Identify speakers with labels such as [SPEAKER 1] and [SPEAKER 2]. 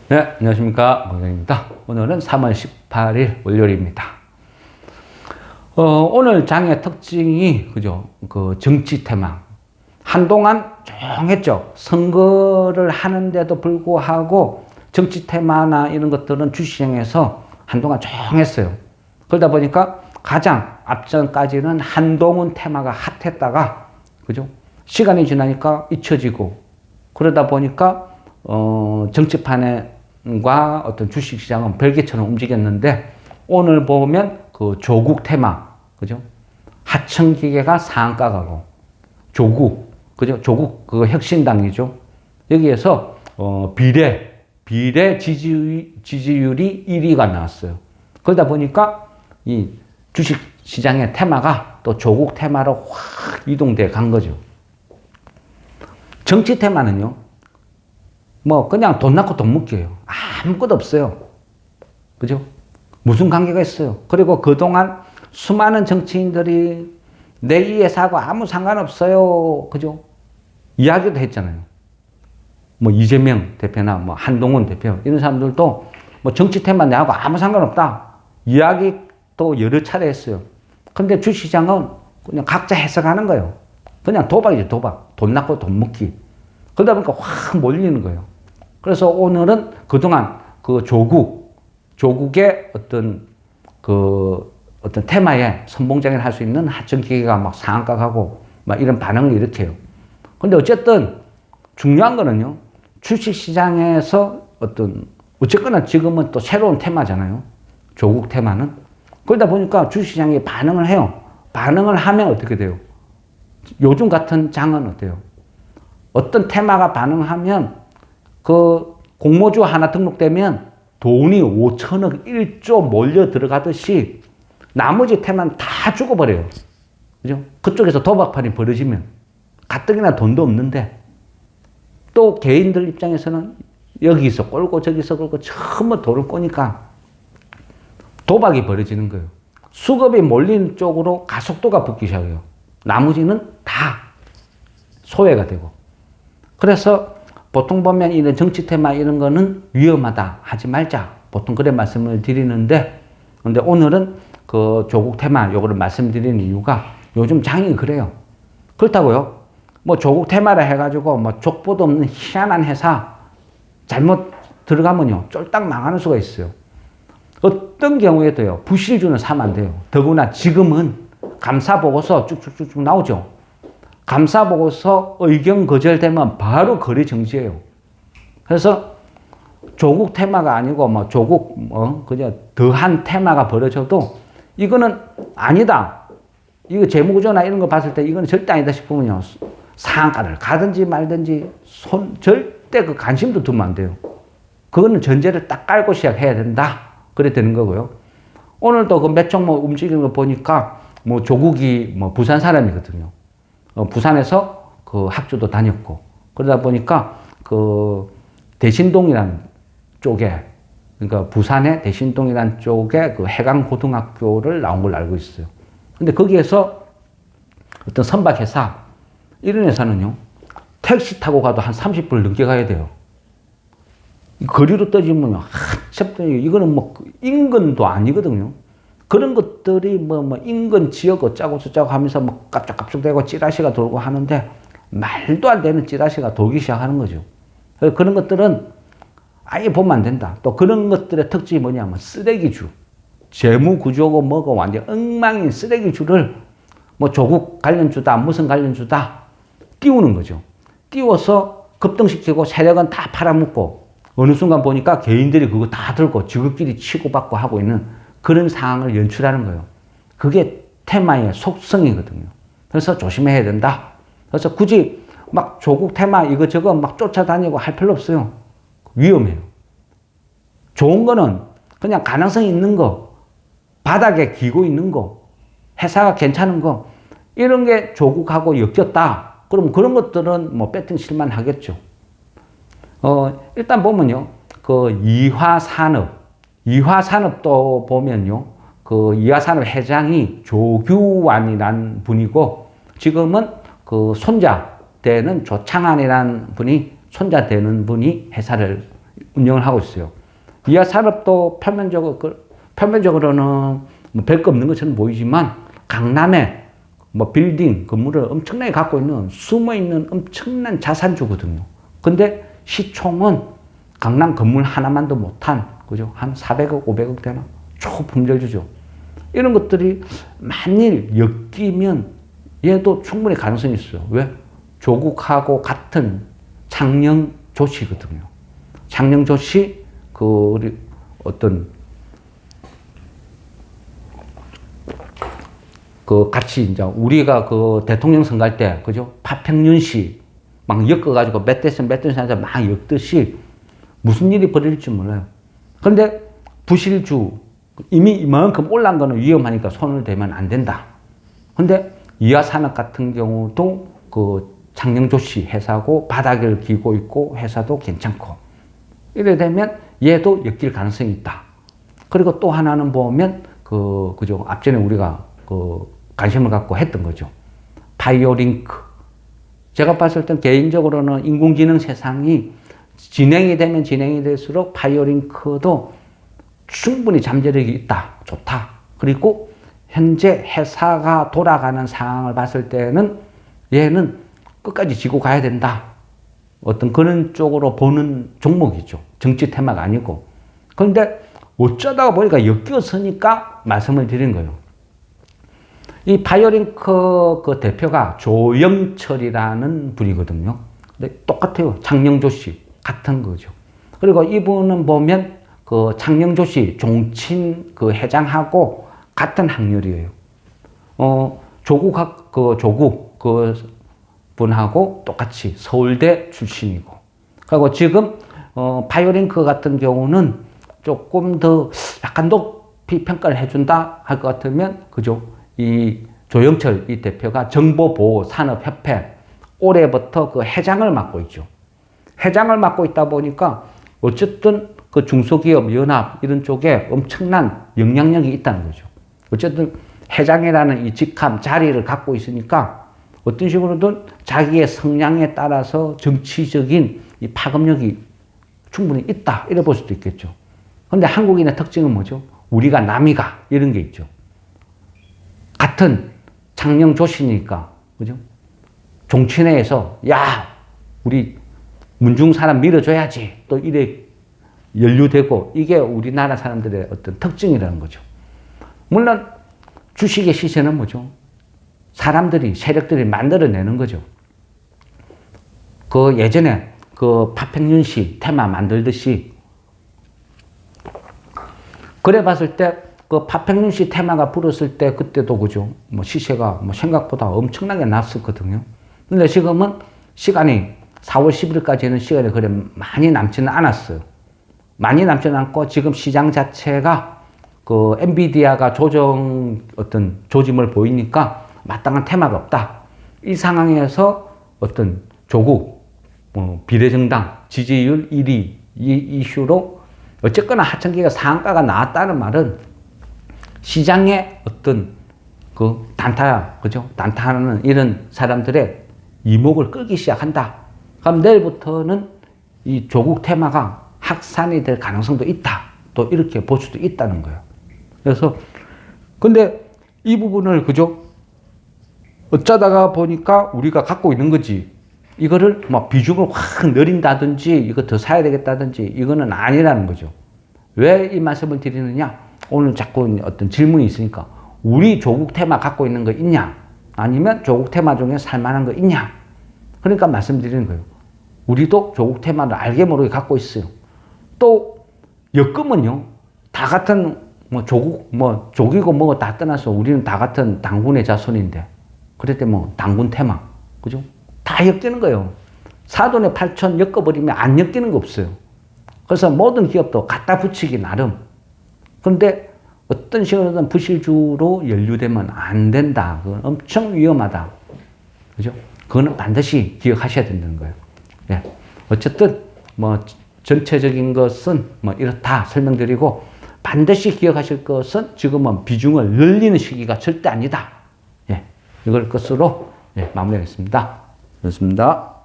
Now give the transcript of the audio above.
[SPEAKER 1] 네, 안녕하십니까. 고객입니다. 오늘은 3월 18일 월요일입니다. 오늘 장의 특징이, 그죠? 그 정치 테마. 한동안 조용했죠. 선거를 하는데도 불구하고 정치 테마나 이런 것들은 주시장에서 한동안 조용했어요. 그러다 보니까 가장 앞전까지는 한동훈 테마가 핫했다가, 그죠? 시간이 지나니까 잊혀지고, 그러다 보니까, 정치판과 어떤 주식시장은 별개처럼 움직였는데, 오늘 보면 그 조국 테마, 그죠? 하청기계가 상한가 가고, 조국, 그죠? 조국, 그 혁신당이죠. 여기에서, 비례 지지율이 1위가 나왔어요. 그러다 보니까 이 주식시장의 테마가 또 조국 테마로 확 이동돼 간 거죠. 정치 테마는요, 뭐 그냥 돈 낳고 돈 먹기예요. 아무것도 없어요. 그죠? 무슨 관계가 있어요. 그리고 그동안 수많은 정치인들이 내 이 회사하고 아무 상관없어요. 그죠? 이야기도 했잖아요. 뭐 이재명 대표나 뭐 한동훈 대표 이런 사람들도 뭐 정치 테마 내하고 아무 상관없다. 이야기도 여러 차례 했어요. 근데 주시장은 그냥 각자 해석하는 거예요. 그냥 도박이죠, 도박. 돈 낳고 돈 먹기. 그러다 보니까 확 몰리는 거예요. 그래서 오늘은 그동안 그 조국의 어떤 테마에 선봉장을 할 수 있는 하청기계가 막 상한가 가고 막 이런 반응을 일으켜요. 근데 어쨌든 중요한 거는요, 주식시장에서 어쨌거나 지금은 또 새로운 테마잖아요. 조국 테마는. 그러다 보니까 주식시장이 반응을 해요. 반응을 하면 어떻게 돼요? 요즘 같은 장은 어때요? 어떤 테마가 반응하면 그 공모주 하나 등록되면 돈이 5천억, 1조 몰려 들어가듯이 나머지 테마는 다 죽어버려요. 그죠? 그쪽에서 도박판이 벌어지면 가뜩이나 돈도 없는데 또 개인들 입장에서는 여기서 꼴고 저기서 꼴고 전부 돈을 꼬니까 도박이 벌어지는 거예요. 수급이 몰리는 쪽으로 가속도가 붙기 시작해요. 나머지는 다 소외가 되고. 그래서 보통 보면 이런 정치 테마 이런 거는 위험하다, 하지 말자. 보통 그래 말씀을 드리는데, 근데 오늘은 그 조국 테마 요거를 말씀드리는 이유가 요즘 장이 그래요. 그렇다고요. 뭐 조국 테마라 해가지고 뭐 족보도 없는 희한한 회사 잘못 들어가면요, 쫄딱 망하는 수가 있어요. 어떤 경우에도요, 부실주는 사면 안 돼요. 더구나 지금은 감사보고서 쭉쭉쭉쭉 나오죠. 감사보고서 의견 거절되면 바로 거래 정지예요. 그래서 조국 테마가 아니고 뭐 조국 그냥 더한 테마가 벌어져도 이거는 아니다. 이거 재무구조나 이런 거 봤을 때 이거는 절대 아니다 싶으면요, 상한가를 가든지 말든지 절대 그 관심도 두면 안 돼요. 그거는 전제를 딱 깔고 시작해야 된다. 그래 되는 거고요. 오늘도 그 몇 종목 움직이는 거 보니까 뭐 조국이 뭐 부산 사람이거든요. 부산에서 그 학교도 다녔고, 그러다 보니까 그 대신동이라는 쪽에, 그러니까 부산의 대신동이라는 쪽에 그 해강고등학교를 나온 걸로 알고 있어요. 근데 거기에서 어떤 선박회사, 이런 회사는요, 택시 타고 가도 한 30분 넘게 가야 돼요. 거리로 따지면요, 이거는 뭐 인근도 아니거든요. 그런 것들이 뭐 인근 지역 어쩌고 저쩌고 하면서 뭐 깝짝깝짝대고 찌라시가 돌고 하는데 말도 안 되는 찌라시가 돌기 시작하는 거죠. 그런 것들은 아예 보면 안 된다. 또 그런 것들의 특징이 뭐냐면 쓰레기주. 재무구조고 뭐고 완전 엉망인 쓰레기주를 뭐 조국 관련주다, 무슨 관련주다 띄우는 거죠. 띄워서 급등시키고 세력은 다 팔아먹고 어느 순간 보니까 개인들이 그거 다 들고 지극끼리 치고받고 하고 있는 그런 상황을 연출하는 거예요. 그게 테마의 속성이거든요. 그래서 조심해야 된다. 그래서 굳이 막 조국 테마 이거저거 막 쫓아다니고 할 필요 없어요. 위험해요. 좋은 거는 그냥 가능성 있는 거, 바닥에 기고 있는 거, 회사가 괜찮은 거, 이런 게 조국하고 엮였다. 그럼 그런 것들은 뭐 배팅 실만 하겠죠. 일단 보면요, 그 이화산업도 보면요, 그 이화산업 회장이 조규환이라는 분이고, 지금은 그 손자 되는 조창환이라는 분이, 손자 되는 분이 회사를 운영을 하고 있어요. 이하 산업도 표면적으로는 뭐 별거 없는 것처럼 보이지만 강남에 뭐 빌딩, 건물을 엄청나게 갖고 있는 숨어 있는 엄청난 자산주거든요. 근데 시총은 강남 건물 하나만도 못한, 그죠? 한 400억, 500억 되나? 초품절주죠. 이런 것들이 만일 엮이면 얘도 충분히 가능성이 있어요. 왜? 조국하고 같은 창녕조씨거든요. 창녕조씨, 우리 같이 이제 우리가 대통령 선거할 때, 그죠? 파평윤 씨 막 엮어가지고 몇 대선 하자 막 엮듯이 무슨 일이 벌어질지 몰라요. 그런데 부실주, 이미 이만큼 올라간 거는 위험하니까 손을 대면 안 된다. 근데 이하산업 같은 경우도 창녕조씨 회사고 바닥을 기고 있고 회사도 괜찮고 이래 되면 얘도 엮일 가능성이 있다. 그리고 또 하나는 보면 그죠? 앞전에 우리가 관심을 갖고 했던 거죠. 바이오링크. 제가 봤을 땐 개인적으로는 인공지능 세상이 진행이 되면 진행이 될수록 바이오링크도 충분히 잠재력이 있다. 좋다. 그리고 현재 회사가 돌아가는 상황을 봤을 때는 얘는 끝까지 지고 가야 된다. 어떤 그런 쪽으로 보는 종목이죠. 정치 테마가 아니고. 그런데 어쩌다가 보니까 엮였으니까 말씀을 드린 거예요. 이 바이오링크 대표가 조영철이라는 분이거든요. 근데 똑같아요. 창녕조씨. 같은 거죠. 그리고 이분은 보면 창녕조씨 종친 회장하고 같은 학렬이에요. 조국 분하고 똑같이 서울대 출신이고. 그리고 지금 바이오링크 같은 경우는 조금 더 약간 높이 평가를 해준다 할 것 같으면, 그죠? 이 조영철 이 대표가 정보보호산업협회 올해부터 회장을 맡고 있죠. 회장을 맡고 있다 보니까 어쨌든 중소기업 연합 이런 쪽에 엄청난 영향력이 있다는 거죠. 어쨌든 회장이라는 이 직함 자리를 갖고 있으니까 어떤 식으로든 자기의 성향에 따라서 정치적인 이 파급력이 충분히 있다 이래 볼 수도 있겠죠. 그런데 한국인의 특징은 뭐죠? 우리가 남이가 이런 게 있죠. 같은 창녕조씨니까, 그죠? 종친회에서 야 우리 문중 사람 밀어줘야지 또 이래 연루되고, 이게 우리나라 사람들의 어떤 특징이라는 거죠. 물론 주식의 시세는 뭐죠? 사람들이, 세력들이 만들어내는 거죠. 예전에 파평윤 씨 테마 만들듯이, 그래 봤을 때 파평윤 씨 테마가 불었을 때 그때도, 그죠? 시세가 생각보다 엄청나게 났었거든요. 근데 지금은 시간이 4월 10일까지는 시간이 그래 많이 남지는 않았어요. 많이 남지는 않고 지금 시장 자체가 엔비디아가 조짐을 보이니까 마땅한 테마가 없다. 이 상황에서 어떤 조국, 비례정당 지지율 1위 이 이슈로 어쨌거나 하천기가 상한가가 나왔다는 말은 시장에 어떤 단타, 그죠? 단타하는 이런 사람들의 이목을 끌기 시작한다. 그럼 내일부터는 이 조국 테마가 확산이 될 가능성도 있다. 또 이렇게 볼 수도 있다는 거예요. 그래서 근데 이 부분을, 그죠? 어쩌다가 보니까 우리가 갖고 있는 거지. 이거를 비중을 확 늘린다든지 이거 더 사야 되겠다든지 이거는 아니라는 거죠. 왜 이 말씀을 드리느냐? 오늘 자꾸 어떤 질문이 있으니까 우리 조국 테마 갖고 있는 거 있냐? 아니면 조국 테마 중에 살만한 거 있냐? 그러니까 말씀드리는 거예요. 우리도 조국 테마를 알게 모르게 갖고 있어요. 또 엮으면요, 다 같은 조기고 다 떠나서 우리는 다 같은 당군의 자손인데, 그럴 때 당군 테마, 그죠? 다 엮이는 거예요. 사돈의 8천 엮어버리면 안 엮이는 거 없어요. 그래서 모든 기업도 갖다 붙이기 나름. 그런데 어떤 식으로든 부실주로 연루되면 안 된다. 그건 엄청 위험하다. 그죠? 그거는 반드시 기억하셔야 된다는 거예요. 예. 어쨌든, 전체적인 것은 이렇다 설명드리고, 반드시 기억하실 것은 지금은 비중을 늘리는 시기가 절대 아니다. 예. 이걸 것으로 마무리하겠습니다. 그렇습니다.